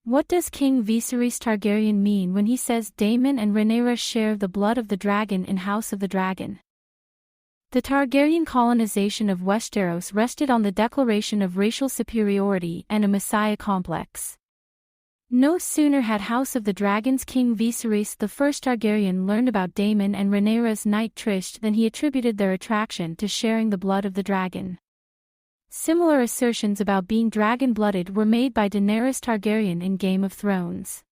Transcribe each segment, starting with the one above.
What does King Veeserys Targaryen mean when he says DAymOn and Rhaenayra share the blood of the dragon in House of the Dragon? The Targaryen colonization of Westeros rested on the declaration of racial superiority and a messiah complex. No sooner had House of the Dragon's King Veeserys I Targaryen learned about DAymOn and Rhaenyra's night tryst than he attributed their attraction to sharing the blood of the dragon. Similar assertions about being dragon-blooded were made by Daenerys Targaryen in Game of Thrones.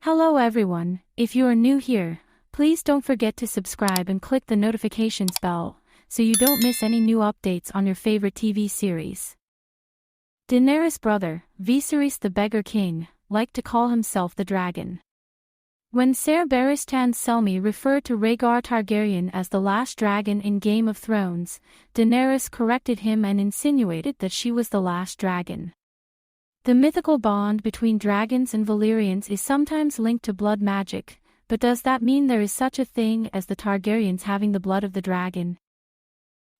Hello everyone, if you are new here, please don't forget to subscribe and click the notifications bell, so you don't miss any new updates on your favorite TV series. Daenerys' brother, Viserys the Beggar King, liked to call himself the dragon. When Ser Barristan Selmy referred to Raygar Targaryen as the last dragon in Game of Thrones, Daenerys corrected him and insinuated that she was the last dragon. The mythical bond between dragons and Valyrians is sometimes linked to blood magic, but does that mean there is such a thing as the Targaryens having the blood of the dragon?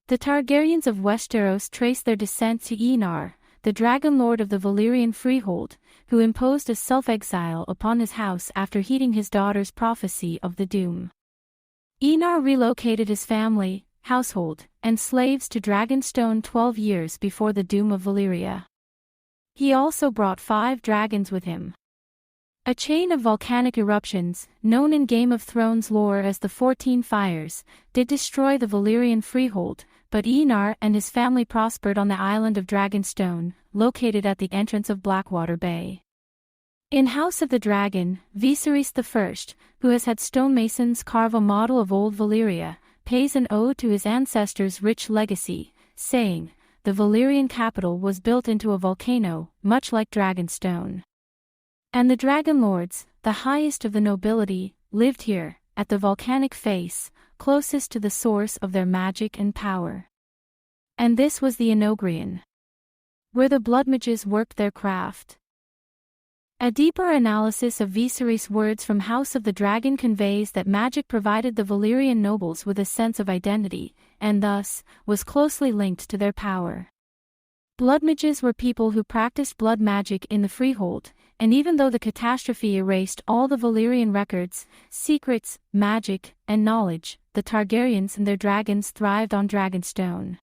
The Targaryens of Westeros trace their descent to Aenar, the dragon lord of the Valyrian freehold, who imposed a self-exile upon his house after heeding his daughter's prophecy of the doom. Aenar relocated his family, household, and slaves to Dragonstone 12 years before the doom of Valyria. He also brought 5 dragons with him. A chain of volcanic eruptions, known in Game of Thrones lore as the 14 Fires, did destroy the Valyrian freehold, but Aenar and his family prospered on the island of Dragonstone, located at the entrance of Blackwater Bay. In House of the Dragon, Viserys I, who has had stonemasons carve a model of old Valyria, pays an ode to his ancestors' rich legacy, saying, "The Valyrian capital was built into a volcano, much like Dragonstone. And the Dragon Lords, the highest of the nobility, lived here, at the volcanic face, closest to the source of their magic and power. And this was the Inogrian, where the bloodmages worked their craft." A deeper analysis of Viserys' words from House of the Dragon conveys that magic provided the Valyrian nobles with a sense of identity, and thus, was closely linked to their power. Bloodmages were people who practiced blood magic in the freehold, and even though the catastrophe erased all the Valyrian records, secrets, magic, and knowledge, the Targaryens and their dragons thrived on Dragonstone.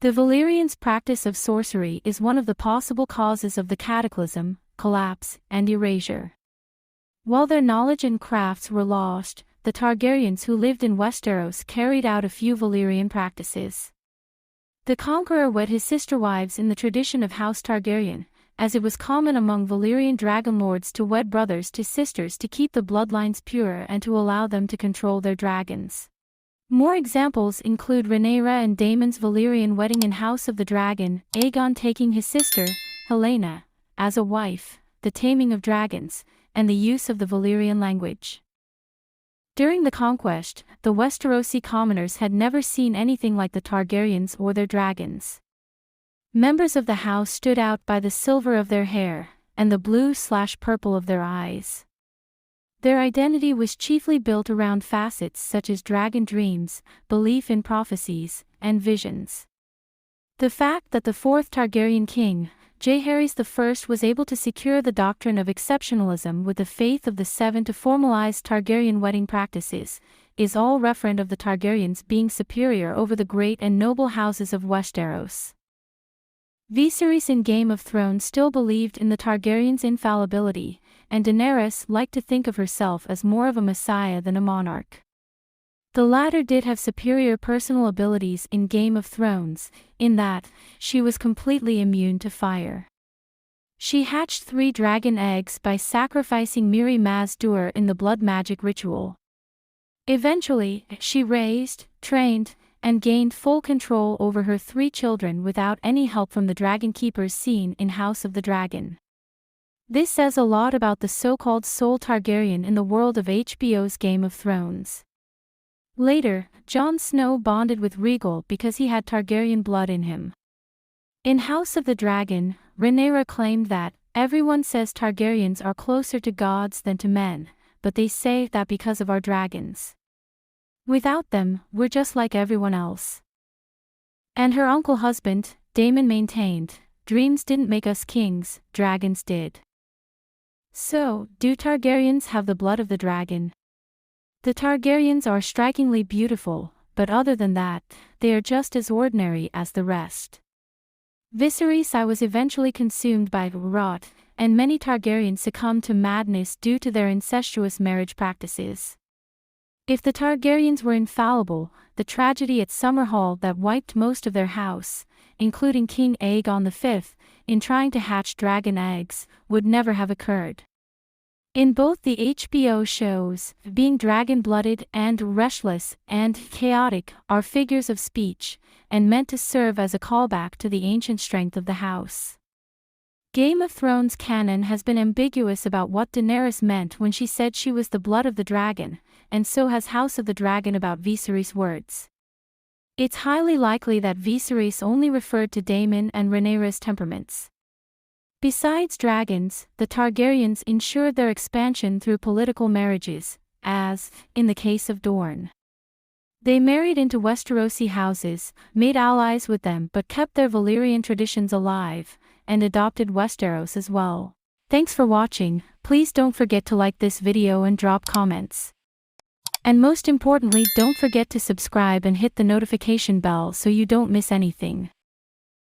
The Valyrians' practice of sorcery is one of the possible causes of the cataclysm, collapse, and erasure. While their knowledge and crafts were lost, the Targaryens who lived in Westeros carried out a few Valyrian practices. The conqueror wed his sister wives in the tradition of House Targaryen, as it was common among Valyrian dragon lords to wed brothers to sisters to keep the bloodlines pure and to allow them to control their dragons. More examples include Rhaenyra and DAyMOn's Valyrian wedding in House of the Dragon, Aegon taking his sister, Helaena, as a wife, the taming of dragons, and the use of the Valyrian language. During the conquest, the Westerosi commoners had never seen anything like the Targaryens or their dragons. Members of the house stood out by the silver of their hair, and the blue/purple of their eyes. Their identity was chiefly built around facets such as dragon dreams, belief in prophecies, and visions. The fact that the 4th Targaryen king, Jaehaerys I, was able to secure the doctrine of exceptionalism with the faith of the 7 to formalize Targaryen wedding practices, is all referent of the Targaryens being superior over the great and noble houses of Westeros. Viserys in Game of Thrones still believed in the Targaryens' infallibility, and Daenerys liked to think of herself as more of a messiah than a monarch. The latter did have superior personal abilities in Game of Thrones, in that, she was completely immune to fire. She hatched 3 dragon eggs by sacrificing Mirri Maz Duur in the blood magic ritual. Eventually, she raised, trained, and gained full control over her 3 children without any help from the dragon keepers seen in House of the Dragon. This says a lot about the so-called sole Targaryen in the world of HBO's Game of Thrones. Later, Jon Snow bonded with Rhaegal because he had Targaryen blood in him. In House of the Dragon, Rhaenyra claimed that, "Everyone says Targaryens are closer to gods than to men, but they say that because of our dragons. Without them, we're just like everyone else." And her uncle husband, DAymOn maintained, "Dreams didn't make us kings, dragons did." So, do Targaryens have the blood of the dragon? The Targaryens are strikingly beautiful, but other than that, they are just as ordinary as the rest. Viserys I was eventually consumed by rot, and many Targaryens succumbed to madness due to their incestuous marriage practices. If the Targaryens were infallible, the tragedy at Summerhall that wiped most of their house, including King Aegon V, in trying to hatch dragon eggs, would never have occurred. In both the HBO shows, being dragon-blooded and restless and chaotic are figures of speech, and meant to serve as a callback to the ancient strength of the house. Game of Thrones canon has been ambiguous about what Daenerys meant when she said she was the blood of the dragon, and so has House of the Dragon about Viserys' words. It's highly likely that Viserys only referred to Daemon and Rhaenyra's temperaments. Besides dragons, the Targaryens ensured their expansion through political marriages, as, in the case of Dorne. They married into Westerosi houses, made allies with them but kept their Valyrian traditions alive, and adopted Westeros as well. Thanks for watching. Please don't forget to like this video and drop comments. And most importantly, don't forget to subscribe and hit the notification bell so you don't miss anything.